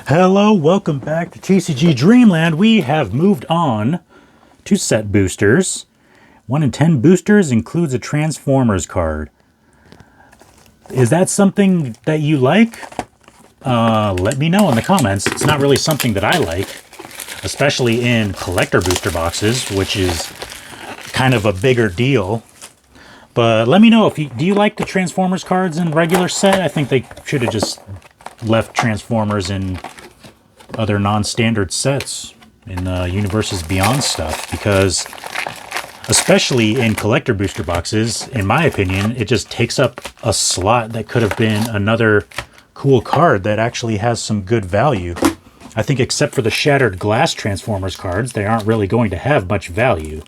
Hello, welcome back to TCG Dreamland. We have moved on to set boosters. 1 in 10 boosters includes a Transformers card. Is that something that you like? Let me know in the comments. It's not really something that I like, especially in collector booster boxes, which is kind of a bigger deal. But let me know if do you like the Transformers cards in regular set? I think they should have just left Transformers in other non-standard sets in Universes Beyond stuff, because especially in collector booster boxes, in my opinion, it just takes up a slot that could have been another cool card that actually has some good value. I think except for the Shattered Glass Transformers cards, they aren't really going to have much value.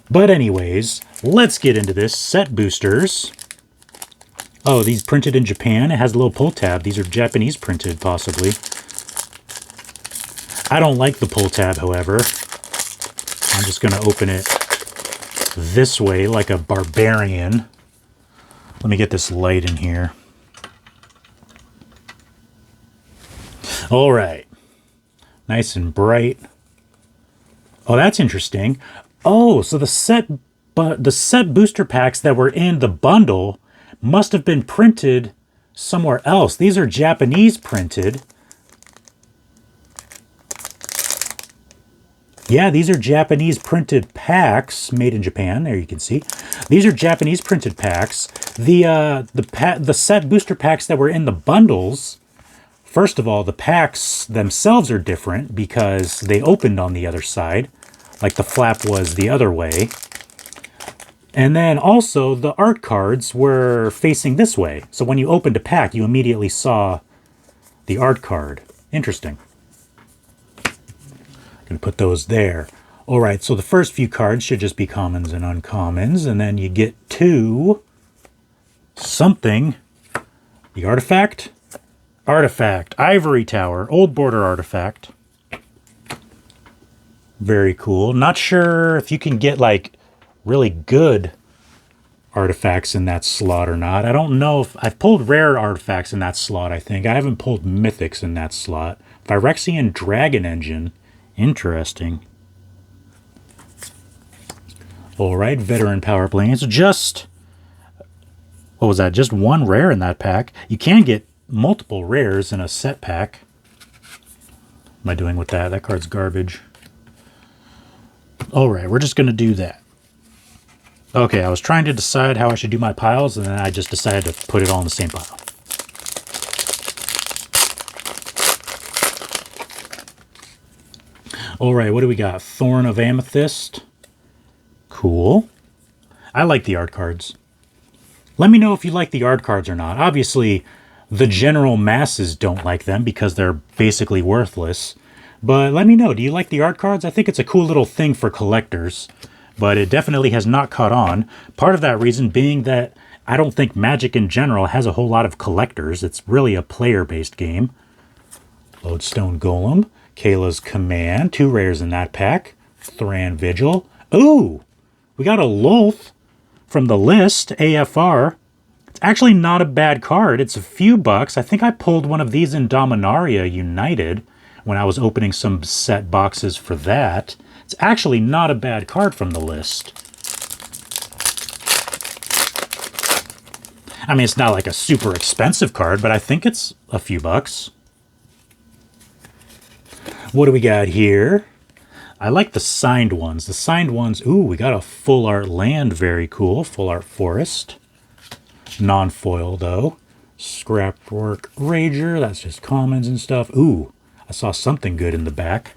But anyways, let's get into this. Set boosters. Oh, these printed in Japan. It has a little pull tab. These are Japanese printed, possibly. I don't like the pull tab, however. I'm just going to open it this way like a barbarian. Let me get this light in here. All right. Nice and bright. Oh, that's interesting. Oh, so the set booster packs that were in the bundle must have been printed somewhere else. These are Japanese printed. Yeah, these are Japanese printed packs made in Japan. There you can see. These are Japanese printed packs. The set booster packs that were in the bundles, first of all, the packs themselves are different because they opened on the other side, like the flap was the other way. And then also the art cards were facing this way. So when you opened a pack, you immediately saw the art card. Interesting. Gonna put those there. All right, so the first few cards should just be commons and uncommons, and then you get to something. The artifact? Artifact. Ivory Tower. Old Border artifact. Very cool. Not sure if you can get, like, really good artifacts in that slot or not. I don't know if... I've pulled rare artifacts in that slot, I think. I haven't pulled mythics in that slot. Phyrexian Dragon Engine. Interesting. All right, Veteran Power Planes. Just... what was that? Just one rare in that pack. You can get multiple rares in a set pack. What am I doing with that? That card's garbage. All right, we're just going to do that. Okay, I was trying to decide how I should do my piles, and then I just decided to put it all in the same pile. All right, what do we got? Thorn of Amethyst. Cool. I like the art cards. Let me know if you like the art cards or not. Obviously, the general masses don't like them because they're basically worthless. But let me know, do you like the art cards? I think it's a cool little thing for collectors, but it definitely has not caught on. Part of that reason being that I don't think Magic in general has a whole lot of collectors. It's really a player-based game. Lodestone Golem. Kayla's Command. 2 rares in that pack. Thran Vigil. Ooh! We got a Lolth from the list. AFR. It's actually not a bad card. It's a few bucks. I think I pulled one of these in Dominaria United when I was opening some set boxes for that. It's actually not a bad card from the list. I mean, it's not like a super expensive card, but I think it's a few bucks. What do we got here? I like the signed ones. The signed ones, ooh, we got a full art land, very cool. Full art forest. Non-foil, though. Scrapwork Rager, that's just commons and stuff. Ooh, I saw something good in the back.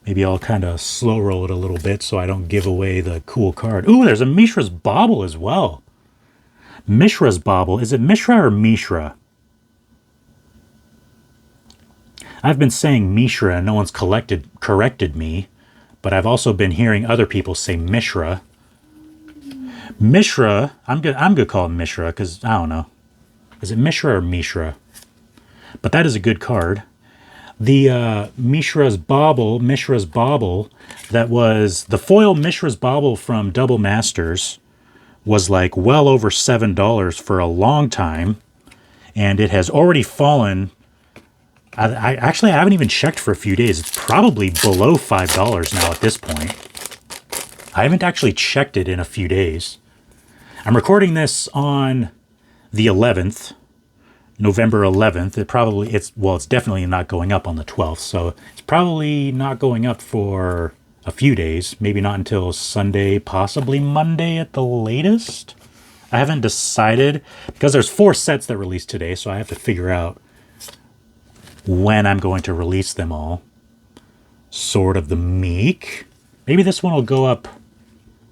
Maybe I'll kind of slow roll it a little bit so I don't give away the cool card. Ooh, there's a Mishra's Bauble as well. Mishra's Bauble. Is it Mishra or Mishra? I've been saying Mishra and no one's corrected me, but I've also been hearing other people say Mishra. Mishra, I'm gonna call it Mishra because I don't know. Is it Mishra or Mishra? But that is a good card. The Mishra's Bauble, that was the foil Mishra's Bauble from Double Masters was like well over $7 for a long time, and it has already fallen I actually I haven't even checked for a few days. It's probably below $5 now at this point. I haven't actually checked it in a few days. I'm recording this on the 11th, November 11th. It's definitely not going up on the 12th, so it's probably not going up for a few days, maybe not until Sunday, possibly Monday at the latest. I haven't decided because there's 4 sets that released today, so I have to figure out when I'm going to release them all. Sword of the Meek. Maybe this one will go up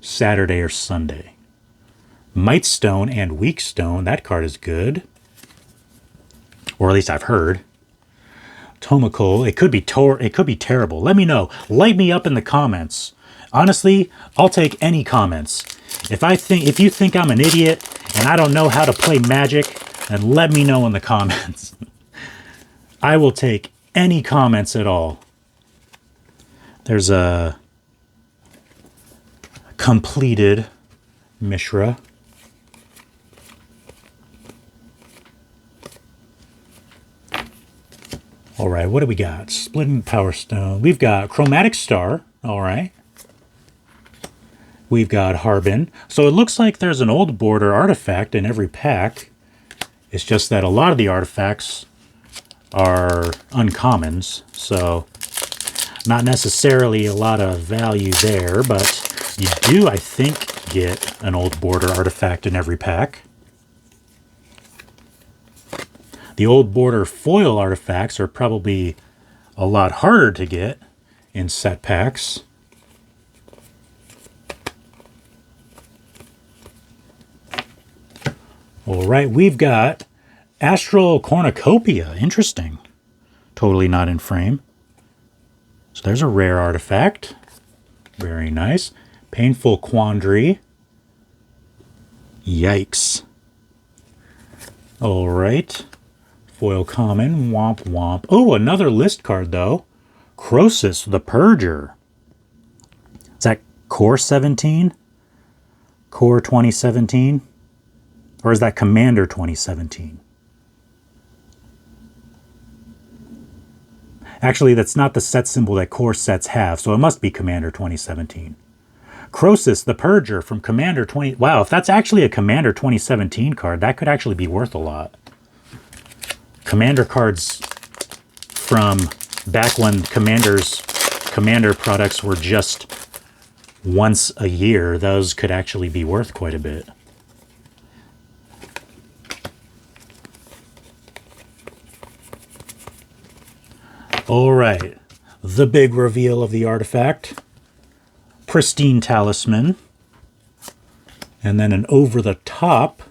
Saturday or Sunday. Might Stone and Weak Stone. That card is good. Or at least I've heard. Tomoko. It could be terrible. Let me know. Light me up in the comments. Honestly, I'll take any comments. If you think I'm an idiot and I don't know how to play Magic, then let me know in the comments. I will take any comments at all. There's a completed Mishra. All right, what do we got? Splitting Power Stone. We've got Chromatic Star. All right. We've got Harbin. So it looks like there's an old border artifact in every pack. It's just that a lot of the artifacts are uncommons, so not necessarily a lot of value there, but you do, I think, get an old border artifact in every pack. The old border foil artifacts are probably a lot harder to get in set packs. All right, we've got Astral Cornucopia. Interesting. Totally not in frame. So there's a rare artifact. Very nice. Painful Quandary. Yikes. All right. Foil common. Womp womp. Oh, another list card, though. Croesus the Purger. Is that Core 17? Core 2017? Or is that Commander 2017? Actually, that's not the set symbol that core sets have, so it must be Commander 2017. Croesus the Purger from Commander 20... Wow, if that's actually a Commander 2017 card, that could actually be worth a lot. Commander cards from back when Commander products were just once a year, those could actually be worth quite a bit. All right, the big reveal of the artifact. Pristine Talisman. And then an over-the-top,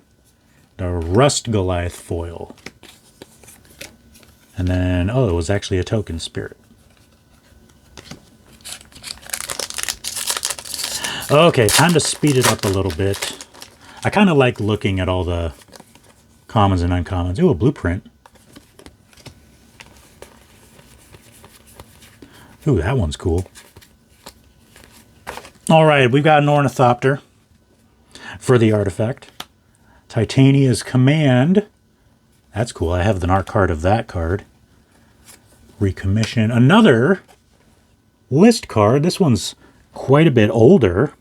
the Rust Goliath foil. And then, oh, it was actually a token spirit. Okay, time to speed it up a little bit. I kind of like looking at all the commons and uncommons. Ooh, a blueprint. Ooh, that one's cool. All right, we've got an Ornithopter for the artifact. Titania's Command. That's cool. I have the art card of that card. Recommission. Another list card. This one's quite a bit older.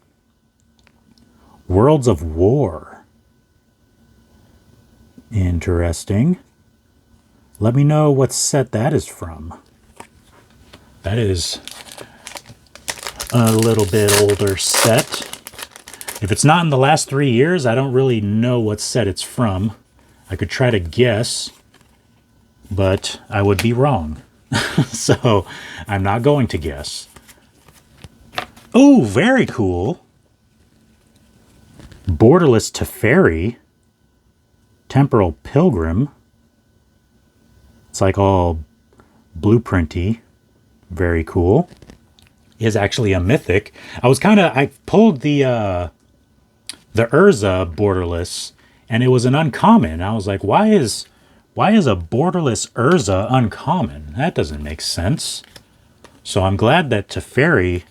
Worlds of War. Interesting. Let me know what set that is from. That is a little bit older set. If it's not in the last 3 years, I don't really know what set it's from. I could try to guess, but I would be wrong. So I'm not going to guess. Oh, very cool. Borderless Teferi. Temporal Pilgrim. It's like all blueprinty. Very cool. Is actually a mythic. I pulled the Urza borderless, and it was an uncommon. I was like, why is a borderless Urza uncommon? That doesn't make sense. So I'm glad that Teferi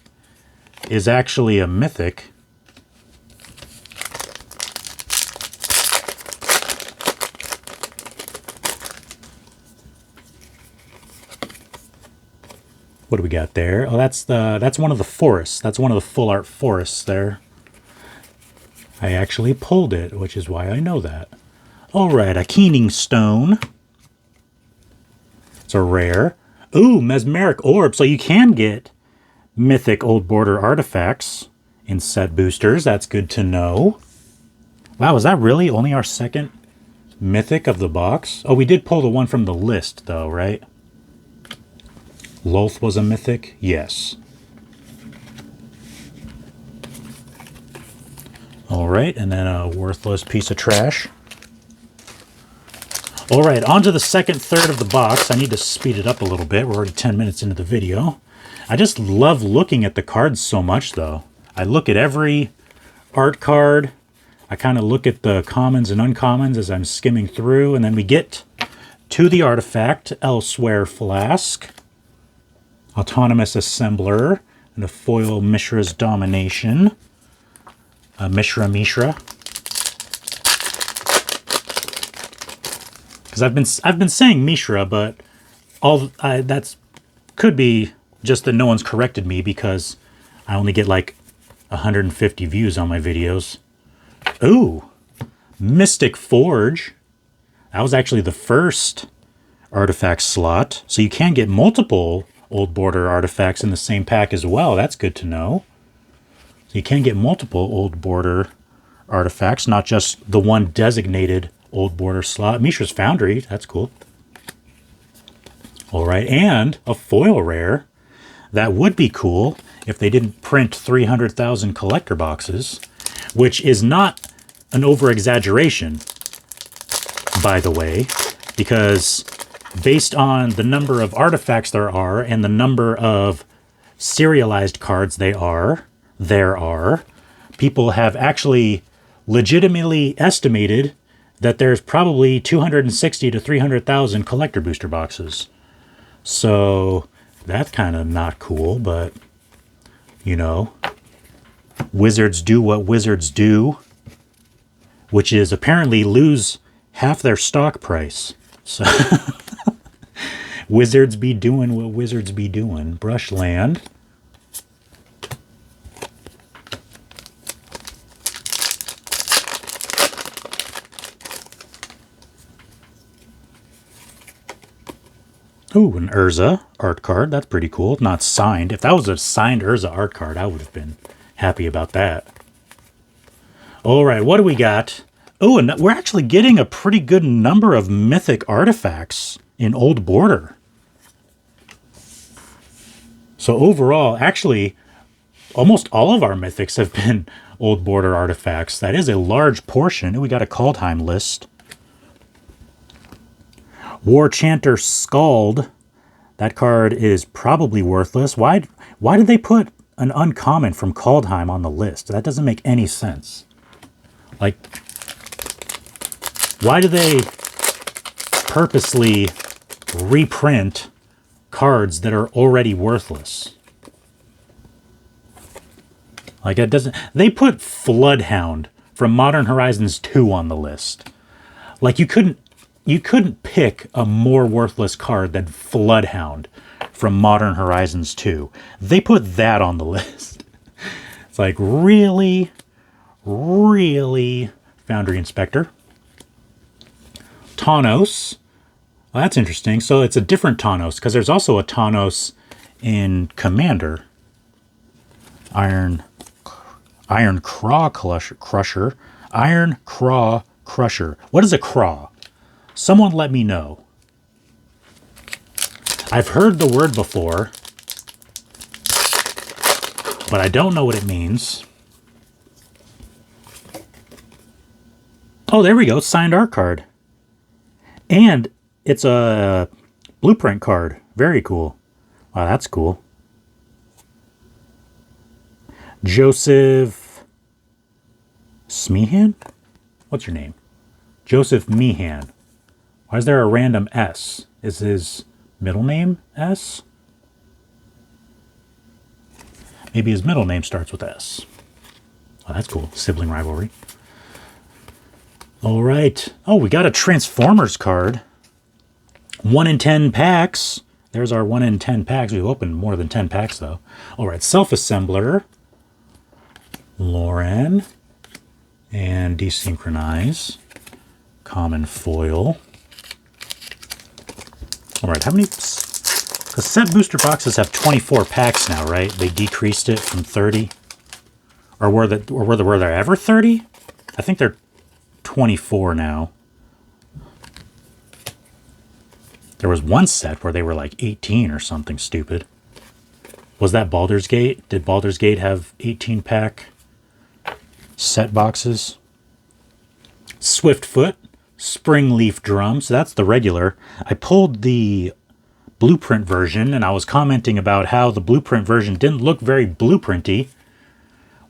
is actually a mythic. What do we got there? Oh, that's one of the forests. That's one of the full art forests there. I actually pulled it, which is why I know that. All right, a Keening Stone. It's a rare. Ooh, Mesmeric Orb. So you can get mythic old border artifacts in set boosters. That's good to know. Wow, is that really only our second mythic of the box? Oh, we did pull the one from the list, though, right? Lolth was a mythic? Yes. All right, and then a worthless piece of trash. All right, on to the second third of the box. I need to speed it up a little bit. We're already 10 minutes into the video. I just love looking at the cards so much, though. I look at every art card. I kind of look at the commons and uncommons as I'm skimming through, and then we get to the artifact, Elsewhere Flask, Autonomous Assembler, and a foil Mishra's Domination. Mishra. Because I've been saying Mishra, but that's could be just that no one's corrected me because I only get like 150 views on my videos. Ooh, Mystic Forge. That was actually the first artifact slot, so you can get multiple old border artifacts in the same pack as well. That's good to know. So you can get multiple old border artifacts, not just the one designated old border slot. Mishra's Foundry, that's cool. All right, and a foil rare. That would be cool if they didn't print 300,000 collector boxes, which is not an over-exaggeration, by the way, because based on the number of artifacts there are and the number of serialized cards there are, people have actually legitimately estimated that there's probably 260 to 300,000 collector booster boxes. So that's kind of not cool, but you know, wizards do what wizards do, which is apparently lose half their stock price. So wizards be doing what wizards be doing. Brushland. Ooh, an Urza art card. That's pretty cool. Not signed. If that was a signed Urza art card, I would have been happy about that. All right, what do we got? Oh, and we're actually getting a pretty good number of mythic artifacts in Old Border. So overall, actually, almost all of our mythics have been Old Border artifacts. That is a large portion. We got a Kaldheim list. War Chanter Scald. That card is probably worthless. Why did they put an uncommon from Kaldheim on the list? That doesn't make any sense. Like, why do they purposely reprint cards that are already worthless? Like, it doesn't... They put Floodhound from Modern Horizons 2 on the list. Like, you couldn't pick a more worthless card than Floodhound from Modern Horizons 2. They put that on the list. It's like, really? Really? Foundry Inspector. Tawnos. Well, that's interesting. So it's a different Tawnos, because there's also a Tawnos in Commander. Iron Craw Crusher. Iron Craw Crusher. What is a craw? Someone let me know. I've heard the word before, but I don't know what it means. Oh, there we go. Signed art card. And it's a blueprint card. Very cool. Wow, that's cool. Joseph Smehan? What's your name? Joseph Meehan. Why is there a random S? Is his middle name S? Maybe his middle name starts with S. Oh, that's cool. Sibling rivalry. All right. Oh, we got a Transformers card. 1 in 10 packs. There's our 1 in 10 packs. We've opened more than 10 packs, though. All right, Self-Assembler, Lauren, and Desynchronize, Common Foil. All right, how many... Because set booster boxes have 24 packs now, right? They decreased it from 30. Or were there ever 30? I think they're 24 now. There was one set where they were like 18 or something stupid. Was that Baldur's Gate? Did Baldur's Gate have 18-pack set boxes? Swiftfoot, Springleaf Drum. So that's the regular. I pulled the blueprint version, and I was commenting about how the blueprint version didn't look very blueprinty.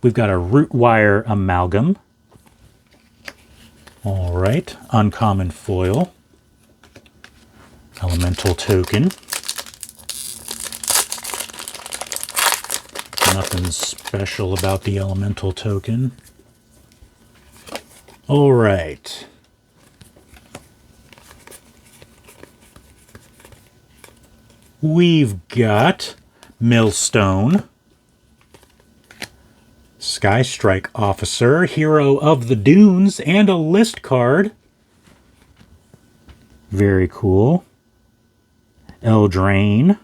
We've got a root wire amalgam. All right, uncommon foil. Elemental token. Nothing special about the elemental token. All right. We've got Millstone, Sky Strike Officer, Hero of the Dunes, and a list card. Very cool. Eldraine.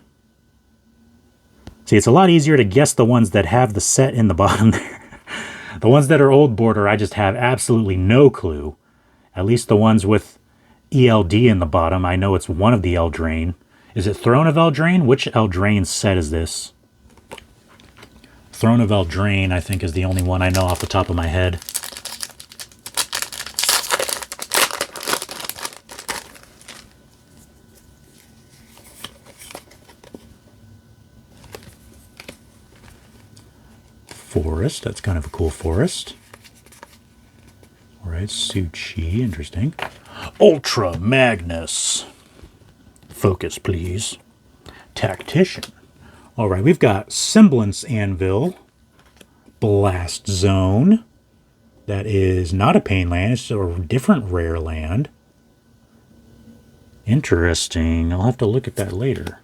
See, it's a lot easier to guess the ones that have the set in the bottom there. The ones that are old border, I just have absolutely no clue. At least the ones with ELD in the bottom, I know it's one of the Eldraine. Is it Throne of Eldraine? Which Eldraine set is this? Throne of Eldraine, I think, is the only one I know off the top of my head. Forest, that's kind of a cool forest. All right, Suchi, interesting. Ultra Magnus. Focus, please. Tactician. All right, we've got Semblance Anvil. Blast Zone. That is not a pain land, it's a different rare land. Interesting. I'll have to look at that later.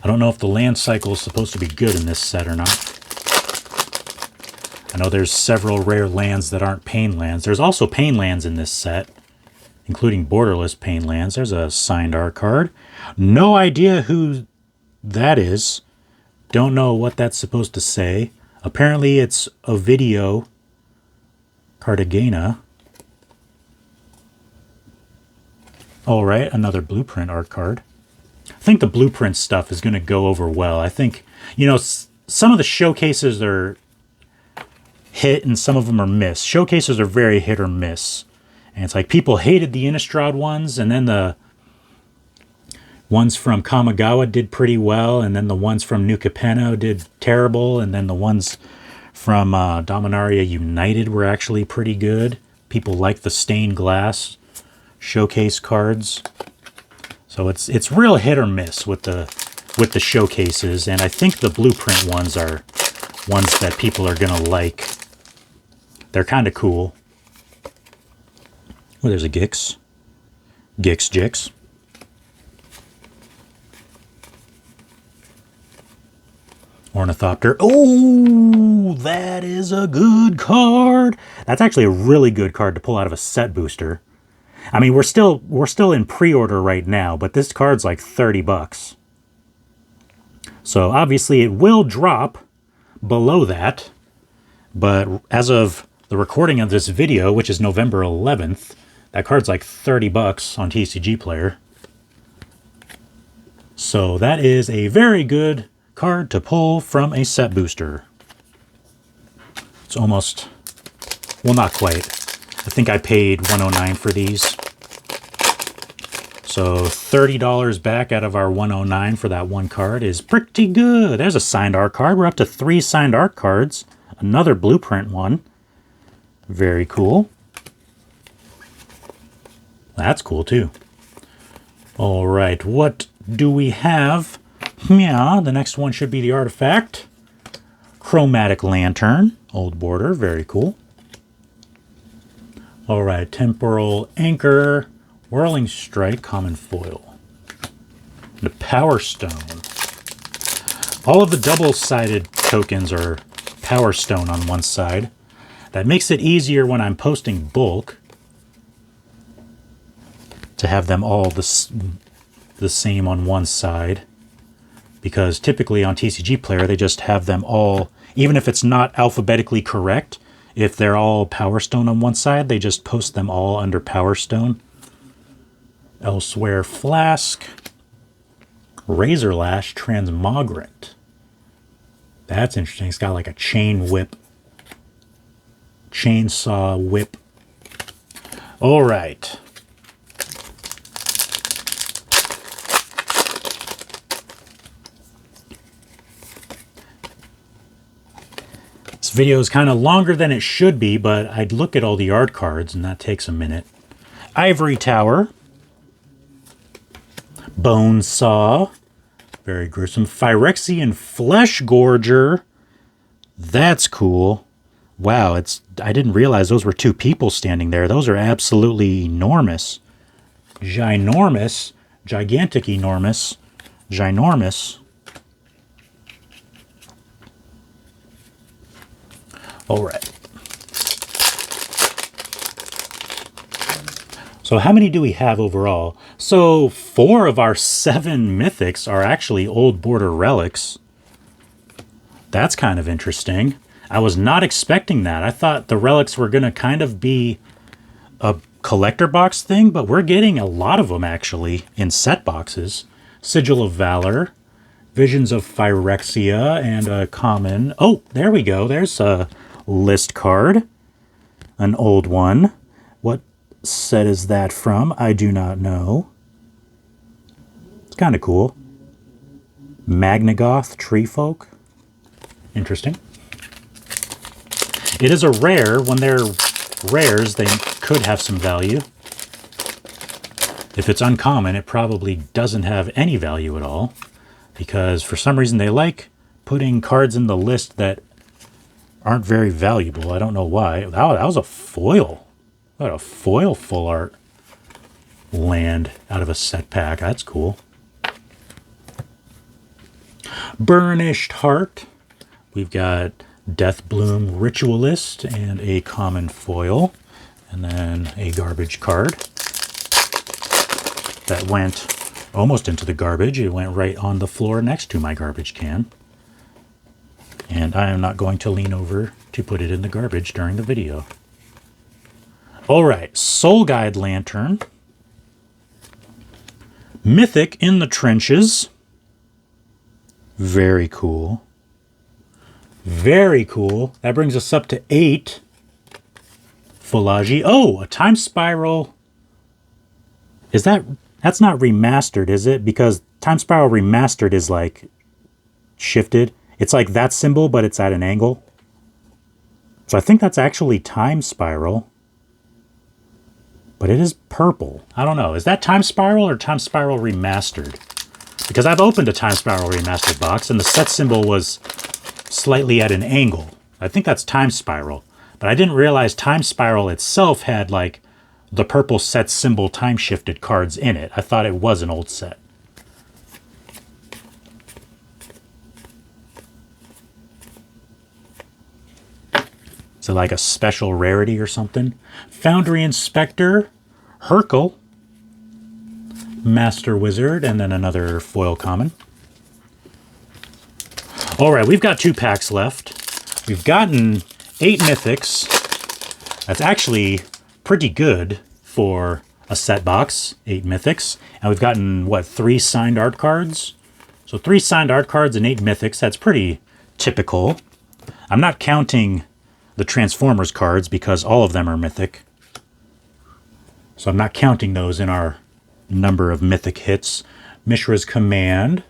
I don't know if the land cycle is supposed to be good in this set or not. I know there's several rare lands that aren't pain lands. There's also pain lands in this set, including borderless pain lands. There's a signed art card. No idea who that is. Don't know what that's supposed to say. Apparently it's Ovidio Cartagena. All right, another blueprint art card. I think the blueprint stuff is going to go over well. I think, you know, some of the showcases are hit and some of them are miss. Showcases are very hit or miss. And it's like people hated the Innistrad ones, and then the ones from Kamigawa did pretty well, and then the ones from New Capenna did terrible, and then the ones from Dominaria United were actually pretty good. People like the stained glass showcase cards. So it's real hit or miss with the showcases, and I think the blueprint ones are ones that people are gonna like. They're kind of cool. Oh, there's a Gix. Gix. Ornithopter. Oh, that is a good card. That's actually a really good card to pull out of a set booster. I mean, we're still in pre-order right now, but this card's like $30. So obviously it will drop below that, but as of the recording of this video, which is November 11th, that card's like $30 on TCG Player. So that is a very good card to pull from a set booster. It's almost, well, not quite. I think I paid $109 for these. So $30 back out of our $109 for that one card is pretty good. There's a signed art card. We're up to 3 signed art cards. Another blueprint one. Very cool. That's cool too. All right, what do we have? Yeah, the next one should be the artifact. Chromatic Lantern. Old border. Very cool. All right, Temporal Anchor, Whirling Strike, Common Foil. The Power Stone. All of the double-sided tokens are Power Stone on one side. That makes it easier when I'm posting bulk to have them all the same on one side. Because typically on TCG Player, they just have them all, even if it's not alphabetically correct, if they're all Power Stone on one side, they just post them all under Power Stone. Elsewhere Flask. Razor Lash Transmogrant. That's interesting. It's got like a chain whip. Chainsaw whip. All right. This video is kind of longer than it should be, but I'd look at all the art cards, and that takes a minute. Ivory Tower. Bone Saw. Very gruesome. Phyrexian Flesh Gorger. That's cool. Wow, I didn't realize those were two people standing there. Those are absolutely enormous. Ginormous. Gigantic enormous. Ginormous. All right. So how many do we have overall? So 4 of our 7 mythics are actually Old Border relics. That's kind of interesting. I was not expecting that. I thought the relics were going to kind of be a collector box thing, but we're getting a lot of them actually in set boxes. Sigil of Valor, Visions of Phyrexia, and a common. Oh, there we go. There's a list card. An old one. What set is that from? I do not know. It's kind of cool. Magnagoth Treefolk. Interesting. It is a rare. When they're rares, they could have some value. If it's uncommon, it probably doesn't have any value at all, because for some reason they like putting cards in the list that aren't very valuable. I don't know why. That was a foil. What a foil full art land out of a set pack. That's cool. Burnished Heart. We've got Deathbloom Ritualist and a common foil. And then a garbage card that went almost into the garbage. It went right on the floor next to my garbage can. And I am not going to lean over to put it in the garbage during the video. All right, Soul Guide Lantern. Mythic in the Trenches. Very cool. Very cool. That brings us up to 8. Fulagi. Oh, a Time Spiral. Is that's not remastered, is it? Because Time Spiral Remastered is like shifted. It's like that symbol, but it's at an angle. So I think that's actually Time Spiral. But it is purple. I don't know. Is that Time Spiral or Time Spiral Remastered? Because I've opened a Time Spiral Remastered box, and the set symbol was slightly at an angle. I think that's Time Spiral. But I didn't realize Time Spiral itself had, like, the purple set symbol time-shifted cards in it. I thought it was an old set. So like a special rarity or something. Foundry Inspector, Hercule, Master Wizard, and then another foil common. All right, we've got 2 packs left. We've gotten 8 mythics. That's actually pretty good for a set box, 8 mythics. And we've gotten, what, 3 signed art cards? So 3 signed art cards and 8 mythics. That's pretty typical. I'm not counting the Transformers cards because all of them are mythic. So I'm not counting those in our number of mythic hits. Mishra's Command.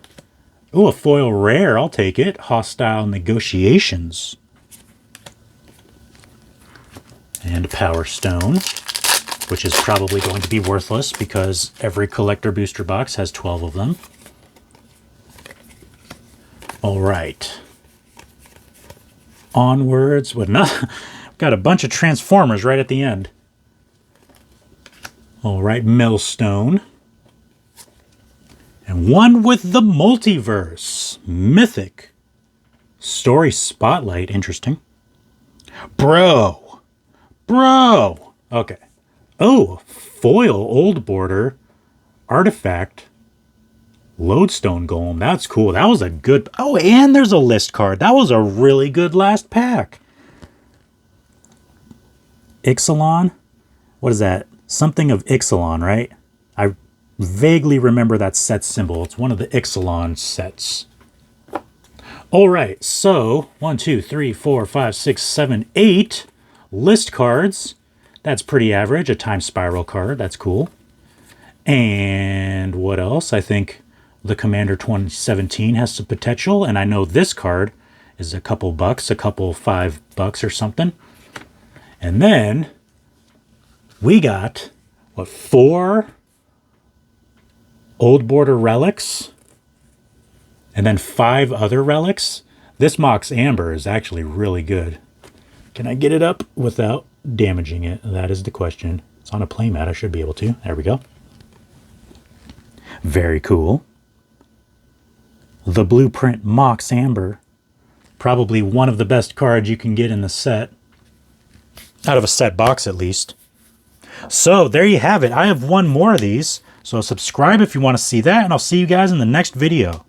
Oh, a foil rare. I'll take it. Hostile Negotiations. And Power Stone, which is probably going to be worthless because every collector booster box has 12 of them. All right. Onwards. We've got a bunch of Transformers right at the end. All right, Millstone. And One with the Multiverse. Mythic. Story Spotlight. Interesting. Bro. Okay. Oh, foil old border. Artifact. Lodestone Golem. That's cool. That was a good... Oh, and there's a list card. That was a really good last pack. Ixalan? What is that? Something of Ixalan, right? I vaguely remember that set symbol. It's one of the Ixalan sets. All right, so 1, 2, 3, 4, 5, 6, 7, 8 list cards. That's pretty average. A Time Spiral card. That's cool. And what else? I think the Commander 2017 has some potential. And I know this card is a couple bucks, a couple $5 or something. And then we got, what, 4 old border relics? And then 5 other relics? This Mox Amber is actually really good. Can I get it up without damaging it? That is the question. It's on a playmat. I should be able to. There we go. Very cool. The Blueprint Mox Amber. Probably one of the best cards you can get in the set. Out of a set box, at least. So, there you have it. I have one more of these. So, subscribe if you want to see that. And I'll see you guys in the next video.